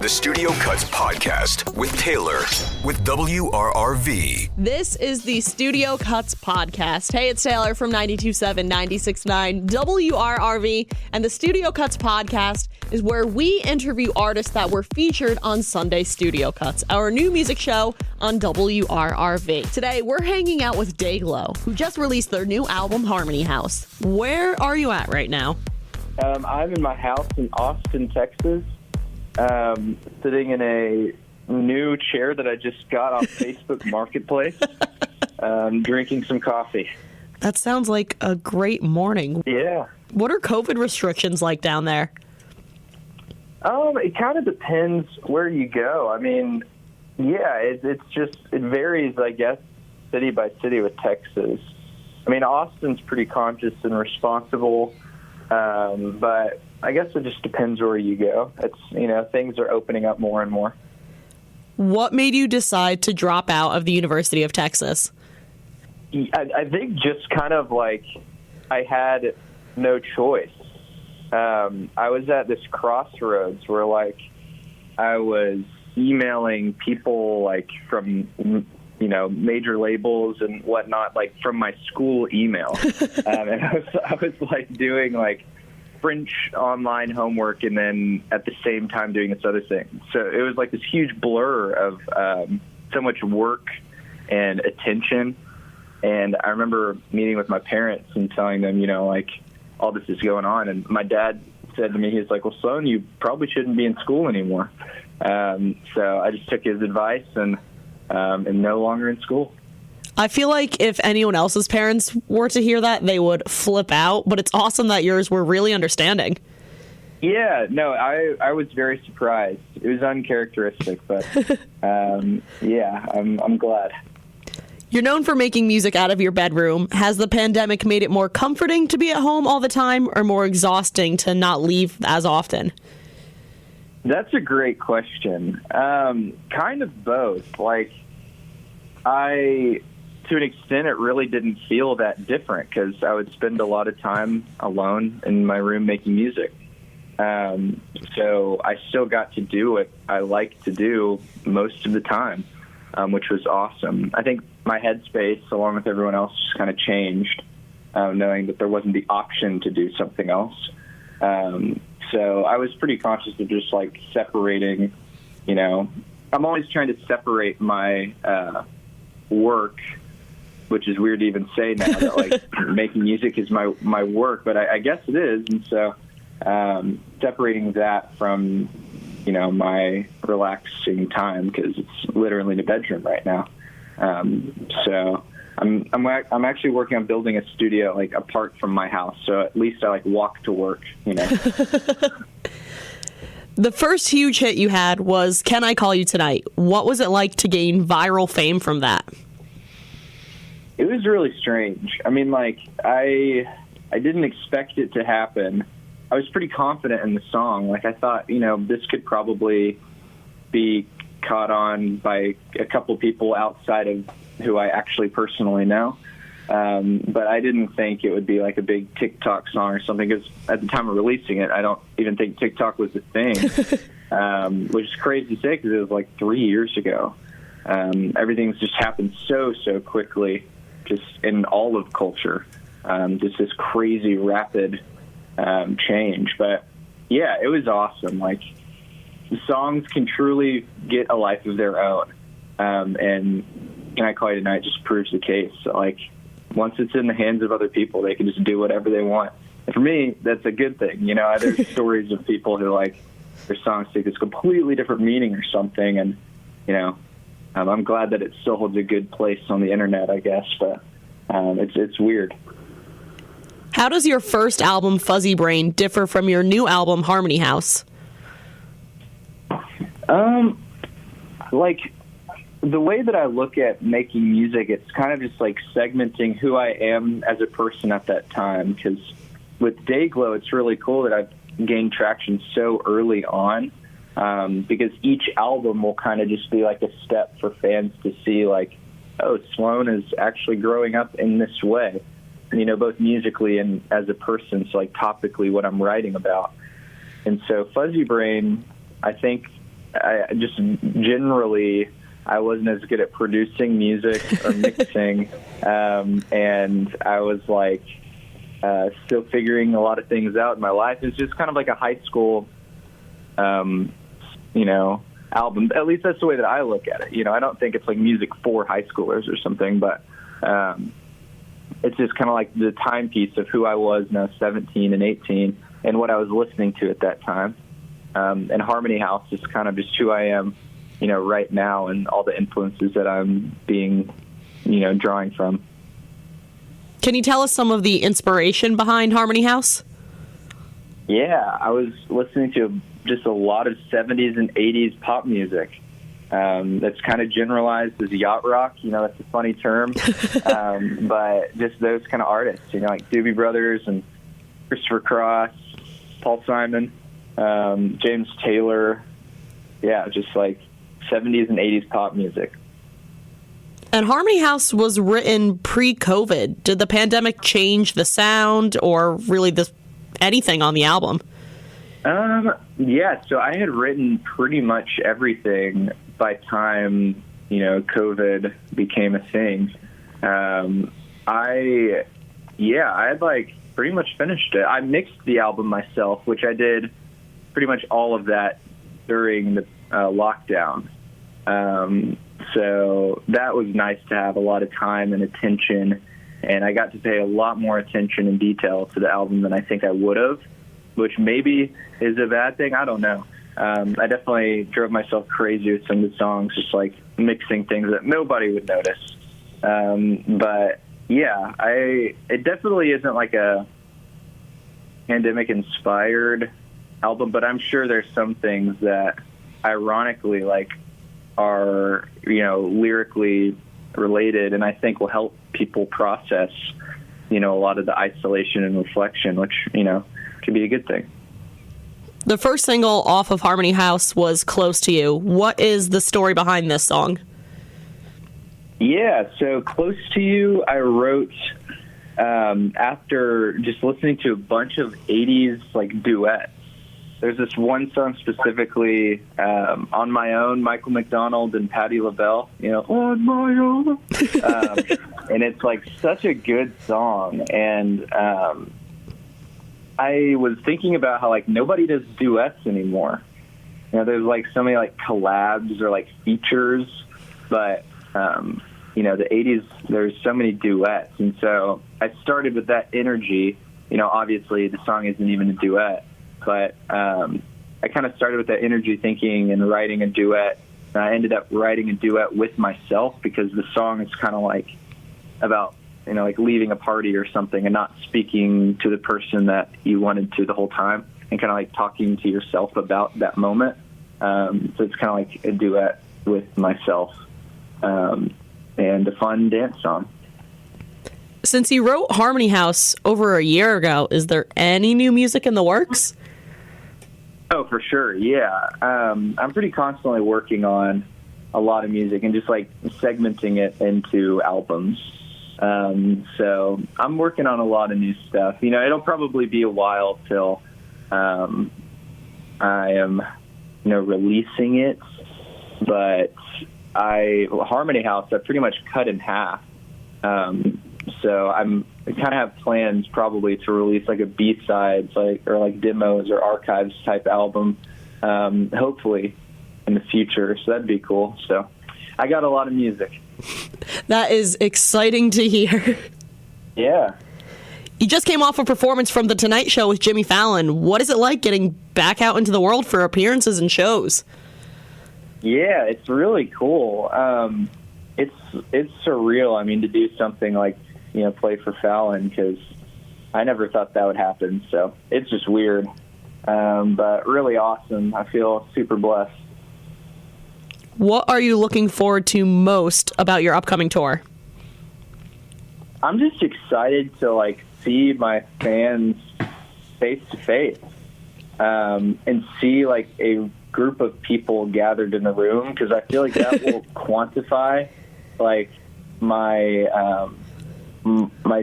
the Studio Cuts podcast with Taylor with WRRV. This is the Studio Cuts podcast. Hey, it's Taylor from 92.7, 96.9 WRRV, and the Studio Cuts podcast is where we interview artists that were featured on Sunday Studio Cuts, our new music show on WRRV. Today, we're hanging out with Dayglow, who just released their new album, Harmony House. Where are you at right now? I'm in my house in Austin, Texas, sitting in a new chair that I just got off Facebook Marketplace, drinking some coffee. That sounds like a great morning. Yeah. What are COVID restrictions like down there? It kind of depends where you go. I mean, yeah, it varies, I guess, city by city with Texas. I mean, Austin's pretty conscious and responsible. But I guess it just depends where you go. Things are opening up more and more. What made you decide to drop out of the University of Texas? I think just kind of like I had no choice. I was at this crossroads where I was emailing people from major labels and whatnot, from my school email. And I was doing French online homework and then at the same time doing this other thing. So it was this huge blur of so much work and attention. And I remember meeting with my parents and telling them, all this is going on. And my dad said to me, he was like, well, son, you probably shouldn't be in school anymore. So I just took his advice and am no longer in school. I feel like if anyone else's parents were to hear that, they would flip out, but it's awesome that yours were really understanding. Yeah, no, I was very surprised. It was uncharacteristic, but yeah, I'm glad. You're known for making music out of your bedroom. Has the pandemic made it more comforting to be at home all the time or more exhausting to not leave as often? That's a great question. Kind of both. To an extent, it really didn't feel that different because I would spend a lot of time alone in my room making music. So I still got to do what I like to do most of the time, which was awesome. I think my headspace, along with everyone else, just kind of changed, knowing that there wasn't the option to do something else. So I was pretty conscious of just separating, I'm always trying to separate my work, which is weird to even say now that making music is my work, but I guess it is. And so separating that from, my relaxing time, because it's literally in the bedroom right now. So I'm actually working on building a studio apart from my house, so at least I walk to work. The first huge hit you had was "Can I Call You Tonight?" What was it like to gain viral fame from that? It was really strange. I mean, I didn't expect it to happen. I was pretty confident in the song. I thought, this could probably be caught on by a couple people outside of who I actually personally know. But I didn't think it would be a big TikTok song or something, because at the time of releasing it, I don't even think TikTok was a thing, which is crazy to say because it was 3 years ago. Everything's just happened so quickly, just in all of culture, just this crazy rapid change. But yeah, it was awesome. The songs can truly get a life of their own, and Can I Call You Tonight just proves the case. Once it's in the hands of other people, they can just do whatever they want. And for me, that's a good thing. There's stories of people who their songs take this completely different meaning or something, and I'm glad that it still holds a good place on the internet, I guess. But it's weird. How does your first album, Fuzzy Brain, differ from your new album, Harmony House? The way that I look at making music, it's kind of just segmenting who I am as a person at that time. Because with Dayglow, it's really cool that I've gained traction so early on, because each album will kind of just be a step for fans to see oh, Sloan is actually growing up in this way, both musically and as a person. So topically what I'm writing about. And so Fuzzy Brain, I think, I just generally, I wasn't as good at producing music or mixing, and I was like still figuring a lot of things out in my life. It's just kind of like a high school, album. At least that's the way that I look at it. I don't think it's like music for high schoolers or something, but it's just kind of like the timepiece of who I was when I was 17 and 18 and what I was listening to at that time. And Harmony House is kind of just who I am, right now, and all the influences that I'm being, drawing from. Can you tell us some of the inspiration behind Harmony House? Yeah, I was listening to just a lot of 70s and 80s pop music. That's kind of generalized as yacht rock. That's a funny term. But just those kind of artists, like Doobie Brothers and Christopher Cross, Paul Simon, James Taylor. Yeah, just like 70s and 80s pop music. And Harmony House was written pre-COVID. Did the pandemic change the sound or really anything on the album? Yeah, so I had written pretty much everything by time, COVID became a thing. I had like pretty much finished it. I mixed the album myself, which I did pretty much all of that during the lockdown. So that was nice to have a lot of time and attention, and I got to pay a lot more attention and detail to the album than I think I would have, which maybe is a bad thing. I don't know. I definitely drove myself crazy with some of the songs, just like mixing things that nobody would notice. But yeah, it definitely isn't like a pandemic-inspired album, but I'm sure there's some things that ironically are, lyrically related, and I think will help people process, a lot of the isolation and reflection, which, can be a good thing. The first single off of Harmony House was Close to You. What is the story behind this song? Yeah, so Close to You, I wrote after just listening to a bunch of 80s duets. There's this one song specifically, On My Own, Michael McDonald and Patti LaBelle, On My Own. And it's such a good song. And I was thinking about how nobody does duets anymore. There's so many collabs or features, but the 80s, there's so many duets. And so I started with that energy. Obviously the song isn't even a duet, but I kind of started with that energy thinking and writing a duet. And I ended up writing a duet with myself because the song is kind of about, leaving a party or something and not speaking to the person that you wanted to the whole time, and kind of talking to yourself about that moment. So it's kind of a duet with myself, and a fun dance song. Since you wrote Harmony House over a year ago, is there any new music in the works? Oh, for sure. Yeah. I'm pretty constantly working on a lot of music and just segmenting it into albums. So I'm working on a lot of new stuff. It'll probably be a while till I am, releasing it. But Harmony House, I pretty much cut in half. So I kind of have plans probably to release a B-sides or demos or archives type album, hopefully in the future. So that'd be cool. So I got a lot of music. That is exciting to hear. Yeah. You just came off a performance from The Tonight Show with Jimmy Fallon. What is it like getting back out into the world for appearances and shows? Yeah, it's really cool. It's surreal. I mean, to do something play for Fallon, because I never thought that would happen. So it's just weird, but really awesome. I feel super blessed. What are you looking forward to most about your upcoming tour? I'm just excited to see my fans face to face, and see a group of people gathered in the room, because I feel that will quantify my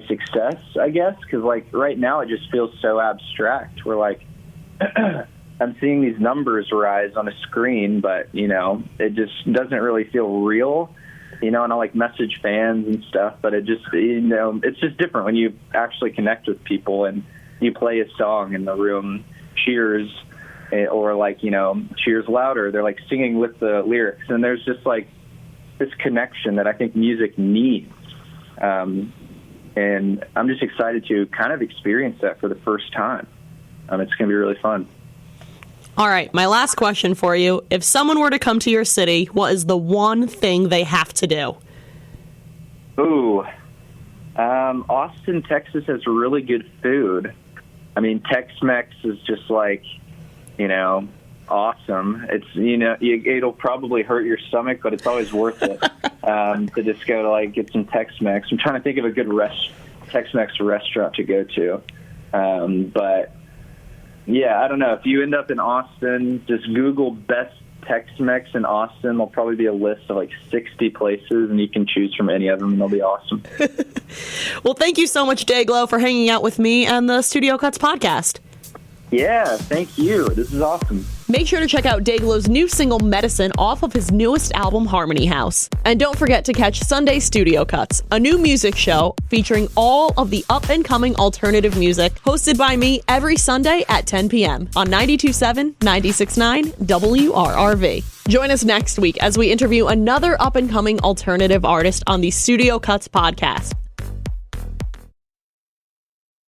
success, I guess, because right now it just feels so abstract. We're I'm seeing these numbers rise on a screen, but, it just doesn't really feel real, and I like message fans and stuff, but it just, it's just different when you actually connect with people and you play a song and the room cheers, or cheers louder. They're singing with the lyrics, and there's just this connection that I think music needs. And I'm just excited to kind of experience that for the first time. It's going to be really fun. All right, my last question for you. If someone were to come to your city, what is the one thing they have to do? Ooh, Austin, Texas has really good food. I mean, Tex-Mex is just awesome. It's, it'll probably hurt your stomach, but it's always worth it to just go to get some Tex-Mex. I'm trying to think of a good Tex-Mex restaurant to go to. But yeah, I don't know. If you end up in Austin, just Google best Tex-Mex in Austin. There'll probably be a list of 60 places, and you can choose from any of them, and they'll be awesome. Well, thank you so much, Dayglow, for hanging out with me and the Studio Cuts podcast. Yeah, thank you. This is awesome. Make sure to check out Dayglow's new single, Medicine, off of his newest album, Harmony House. And don't forget to catch Sunday Studio Cuts, a new music show featuring all of the up-and-coming alternative music, hosted by me every Sunday at 10 p.m. on 92.7, 96.9 WRRV. Join us next week as we interview another up-and-coming alternative artist on the Studio Cuts podcast.